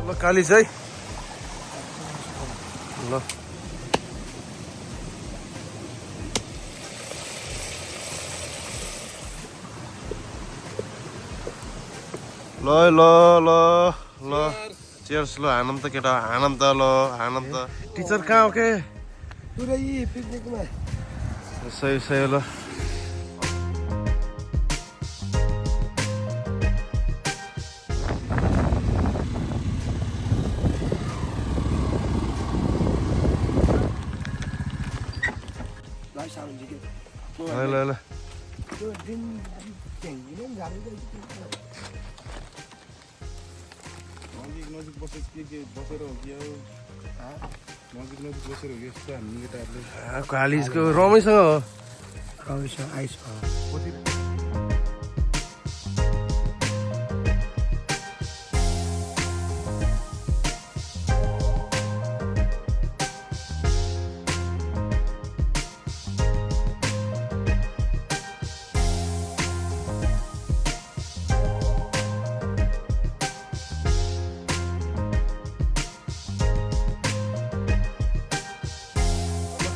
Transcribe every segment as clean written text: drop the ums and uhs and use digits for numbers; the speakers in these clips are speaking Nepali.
ल कालिज है ल ल ल ल ल चेयर्स ल हानम त केटा हानम त ल हानम त टिचर कहाँ हो के पुरै पिकनिकमा सही सही ल ल ल ल त्यो दिन टेङ्गिने गाडी नजिक बसेर बसेर हो कि नजिक बसेर हो कि यस्तो हामी केटाहरूले कालिजको रमैसँग हो रमेश आइस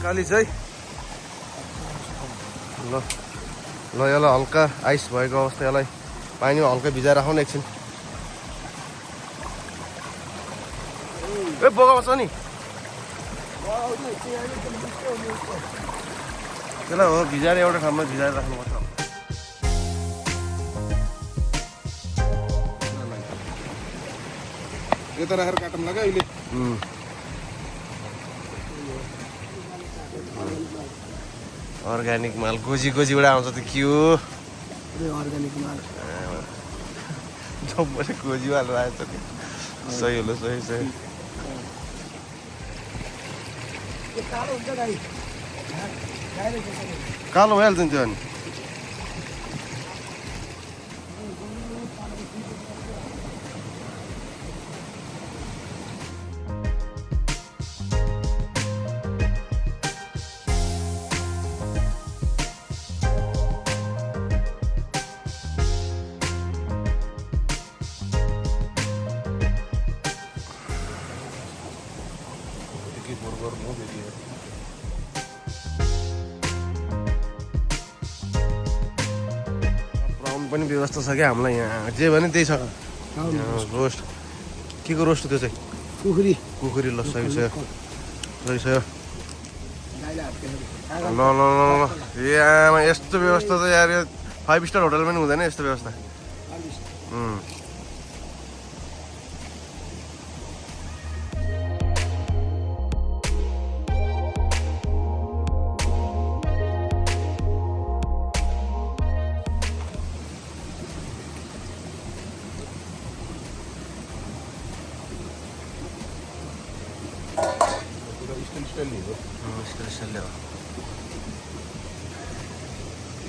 कालिज है ल ल यसलाई हल्का आइस भएको अवस्था यसलाई पानीमा हल्का भिजाएर राखौँ न एकछिन ए बगाउँछ नि त्यसलाई हो भिजाएर एउटा ठाउँमा भिजाएर राख्नुपर्छ यता राखेर काटौँ लाग्यो अहिले अर्ग्यानिक माल गोजी गोजीबाट आउँछ त के हो अर्ग्यानिक माल जम्मै गोजी हालेर आएछ नि सही हो ल सही सही कालो हुन्छ गाई कालो भइहाल्छ नि त्यो अनि पनि व्यवस्था छ क्या हामीलाई यहाँ जे भने त्यही छ रोस्ट के को रोस्ट त्यो चाहिँ कुखुरी कुखुरी ल सही छ सही छ ल ल ल ए आमा यस्तो व्यवस्था त यार यो 5 स्टार होटल पनि हुँदैन यस्तो व्यवस्था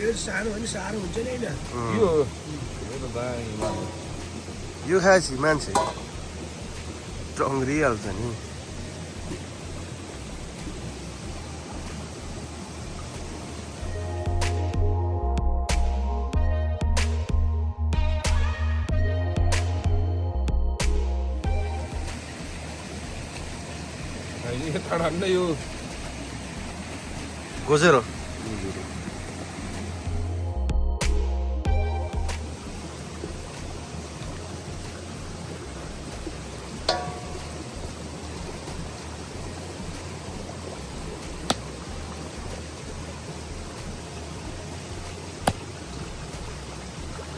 यो सानो भने साह्रो हुन्छ नि होइन यो खाएपछि मान्छे टङ्ग्रिहाल्छ नि यो गोजेर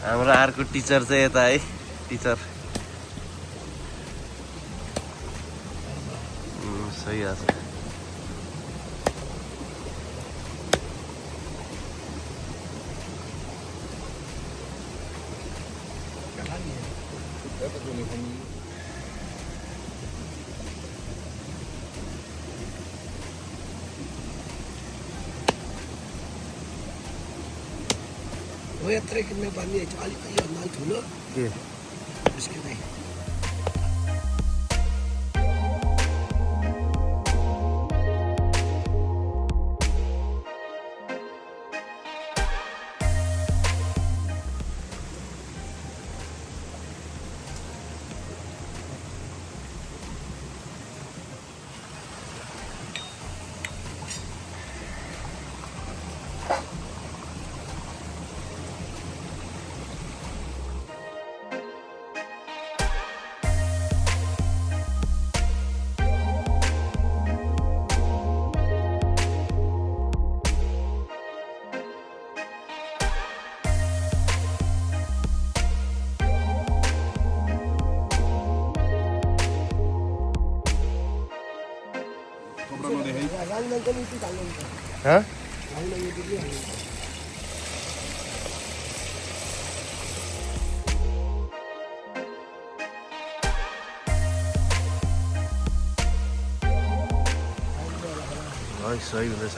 हाम्रो अर्को टिचर चाहिँ यता है टिचर सही आछ हो यत्रै किन्ने भन्ने अलिक यो माल ठुलो के निस्किँदै लाइन पनि यति हाल्नु हुन्छ हाँ लाइन यति हाल्नु है सही हुँदैछ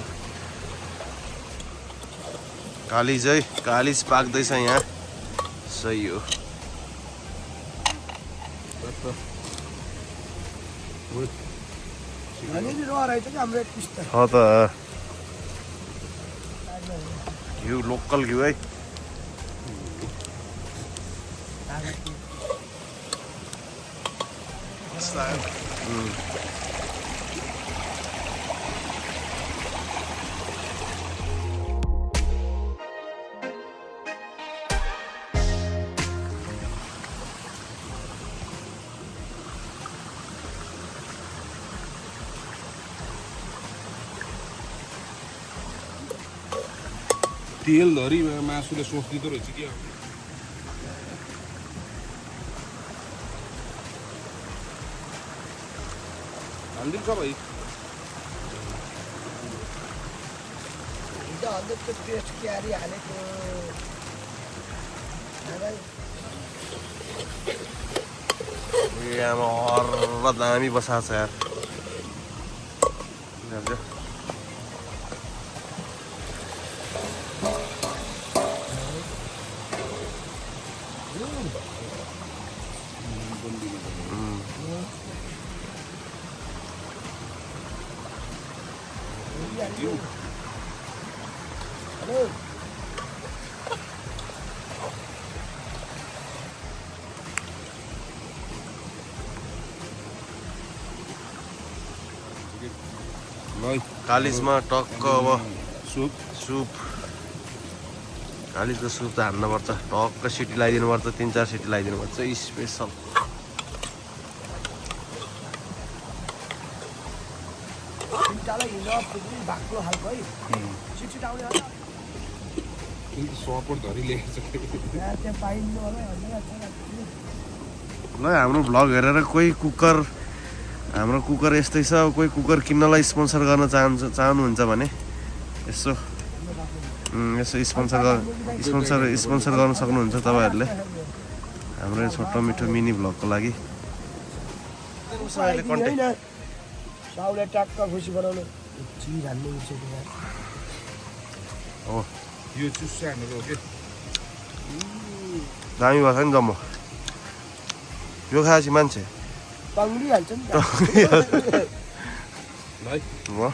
कालिज है कालिज पाक्दैछ यहाँ सही हो अलि रह रहेछ कि हाम्रो एक पिस त त घिउ लोकल घिउ है तेल धरी मासुले सोच दिँदो रहेछ कि हालिदिन्छ भाइ हिजो हल्दीको पेस्ट क्यारी हालेको आमा हर्र दामी बसाएको छ यार हेलो कालिजमा टक्क अब सुप सुप कालिजको सुप त हान्नुपर्छ टक्क सिटी लगाइदिनु पर्छ 3-4 सिटी लगाइदिनु पर्छ स्पेसल तिनटालाई हिजो पुग्ने भएको खालको है छिटो आउने होला सपोर्ट धरी ल्याएको छ त्यहाँ पाइनु होला ल हाम्रो भ्लग हेरेर कोही कुकर हाम्रो कुकर यस्तै छ कोही कुकर किन्नलाई स्पोन्सर गर्न चाहनुहुन्छ भने यसो यसो स्पोन्सर गर्न सक्नुहुन्छ तपाईँहरूले हाम्रो यो छोटो मिठो मिनी भ्लगको लागि साउले ट्याक्क खुसी बनाउनु चिज हाल्नु हो यो चुस्सा हानेको हो कि दामी भएको छ नि जम्मो यो खाएपछि मान्छे तङ्ग्रिहाल्छ नि भाइ हो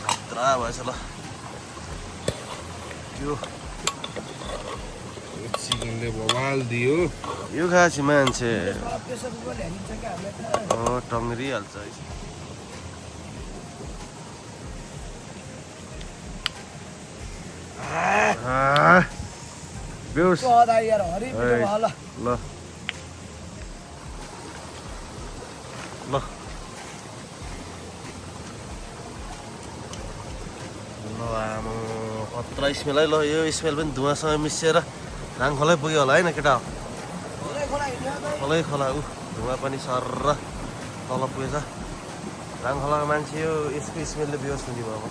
खतरा भएछ ल यो चिकनले बवाल दियो यो खाएपछि मान्छे प्रेसर कुकर ल्याइदिन्छ क्या हामीलाई टङ्ग्रिहाल्छ बेहोस यार हरि ल ल ल आमा खतरा स्मेल है ल यो स्मेल पनि धुवासँग मिसिएर राङखोलै पुग्यो होला होइन केटा खोलै खोला धुवा पनि सर्र तल पुगेछ राङखोलाको मान्छे यो यसको स्मेलले बेहोस हुने भयो अब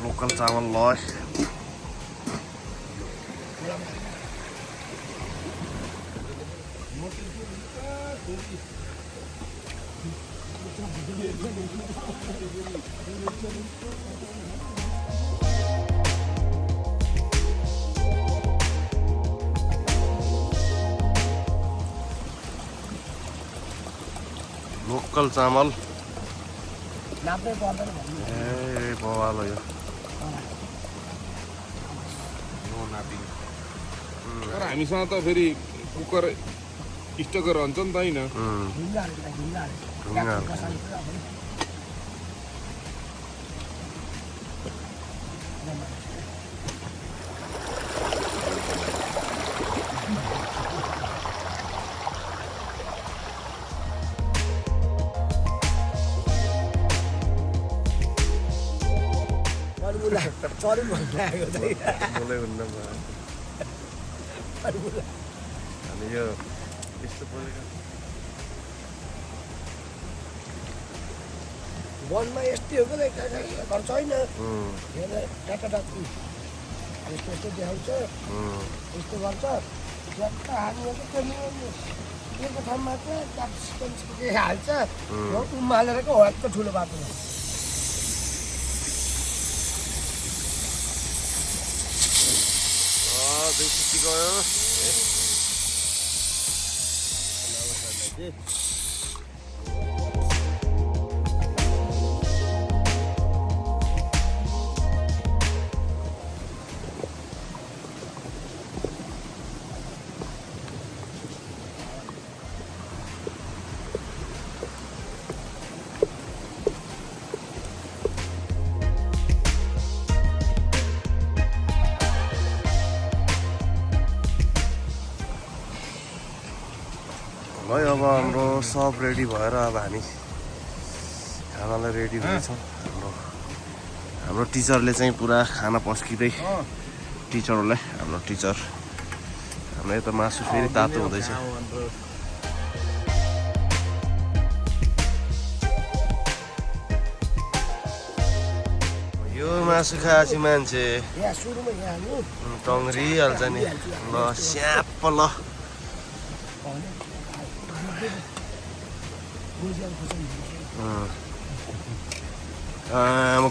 लोकल चामल लस लोकल चामल नाप्नै पर्दैन भन्नु ए बवाल हो यो तर हामीसँग त फेरि कुकर स्टक रहन्छ नि त होइन ढुङ्गाहरू ढुङ्गाहरू ढुङ्गाहरू। कसाले पुरा भयो। फर्मुला चरुन भन्नु आएको चाहिँ बोलै हुन्न फर्मुला अनि यो यस्तो बोलेको वनमा यस्तै हो क्या घर छैन हेरेर टाटाटाटी यस्तो यस्तो देखाउँछ यस्तो गर्छ झट्ट हानेर दिएको ठाउँमा चाहिँ के हाल्छ उमालेर क्या हट्ट ठुलो बाटोमा दुई सिटी गयो ल अब हाम्रो सब रेडी भएर अब हामी खानालाई रेडी हुनेछौँ हाम्रो टिचरले चाहिँ पुरा खाना पस्किँदै टिचरहरूलाई हाम्रो टिचर हाम्रो यता मासु फेरि तातो हुँदैछ यो मासु खाएपछि मान्छे यहाँ सुरुमा यहाँ हाल्नु टङ्ग्रिहाल्छ नि ल स्याप ल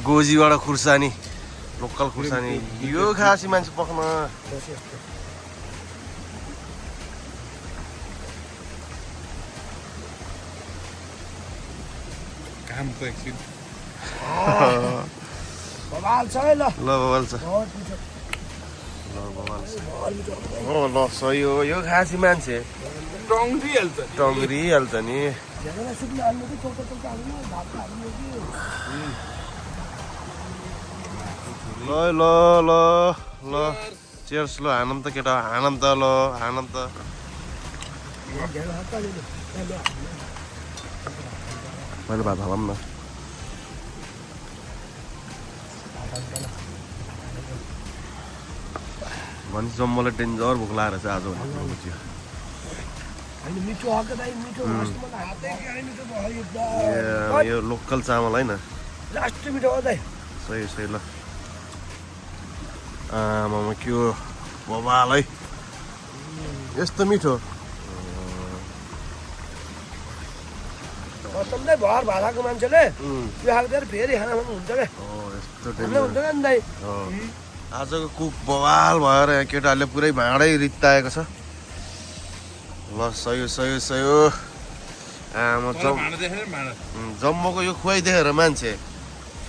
गोजीबाट खुर्सानी लोकल खुर्सानी यो खासी मान्छे पक्न काम त एकछिन बवाल छ है ल ल बवाल छ बहुत मिठो ल बवाल छ बहुत मिठो हो ल सही हो यो खासी मान्छे टङ्ग्रिहाल्छ टङ्ग्रिहाल्छ नि झगडा सुक्न हाल्नु कि चौका चौका हाल्नु भात हाल्नु कि ल ल ल ल चेयर्स ल हानम त केटा हानम त ल हानम त झ्यालो हात हाल्नु मैले भात हालौँ न भनेपछि जम्मलाई डेन्जर भोक लागेर चाहिँ आज बुझ्यो होइन मिठो हक्क दाइ मिठो मस्त मलाई हातै गाडी मिठो भयो एकदम यो लोकल चामल होइन लास्ट मिठो हो दाइ सही सही ल आमामा के हो बबाल है यस्तो मिठो कसमले भर भाडाको मान्छेले त्यो खाएर फेरि खाना खानु हुन्छ क्या यस्तो खानु हुन्छ क्या नि दाइ आजको कुक बवाल भएर यहाँ केटाहरूले पुरै भाँडै रित्ताएको छ ल सही हो सही हो सही हो आमा जम्मोको यो खुवाइदेखेर मान्छे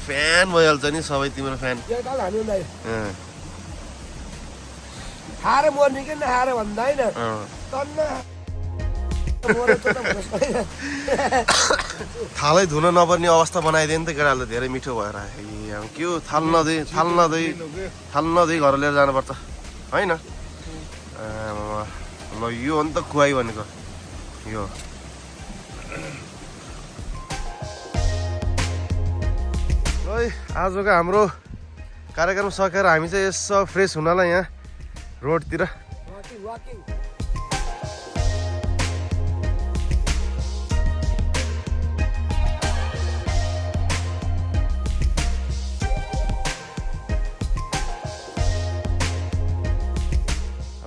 फ्यान भइहाल्छ नि सबै तिम्रो फ्यान एकताल हान्नु दाइ खाएर मर्ने कि नखाएर भन्दा होइन तन्न थालै धुन नपर्ने अवस्था बनाइदियो नि त केटाहरूले धेरै मिठो भएर के हो थाल नदिई घर लिएर जानुपर्छ होइन ल यो हो नि त खुवाइ भनेको यो है आजको हाम्रो कार्यक्रम सकेर हामी चाहिँ यसो फ्रेस हुनलाई यहाँ रोडतिर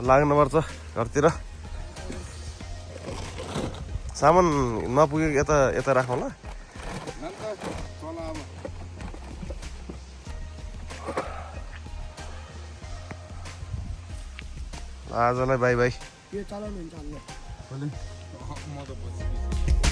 लाग्नुपर्छ घरतिर सामान नपुगेको यता यता राखौँ ल आजलाई बाई बाई यो चलाउनुहुन्छ म त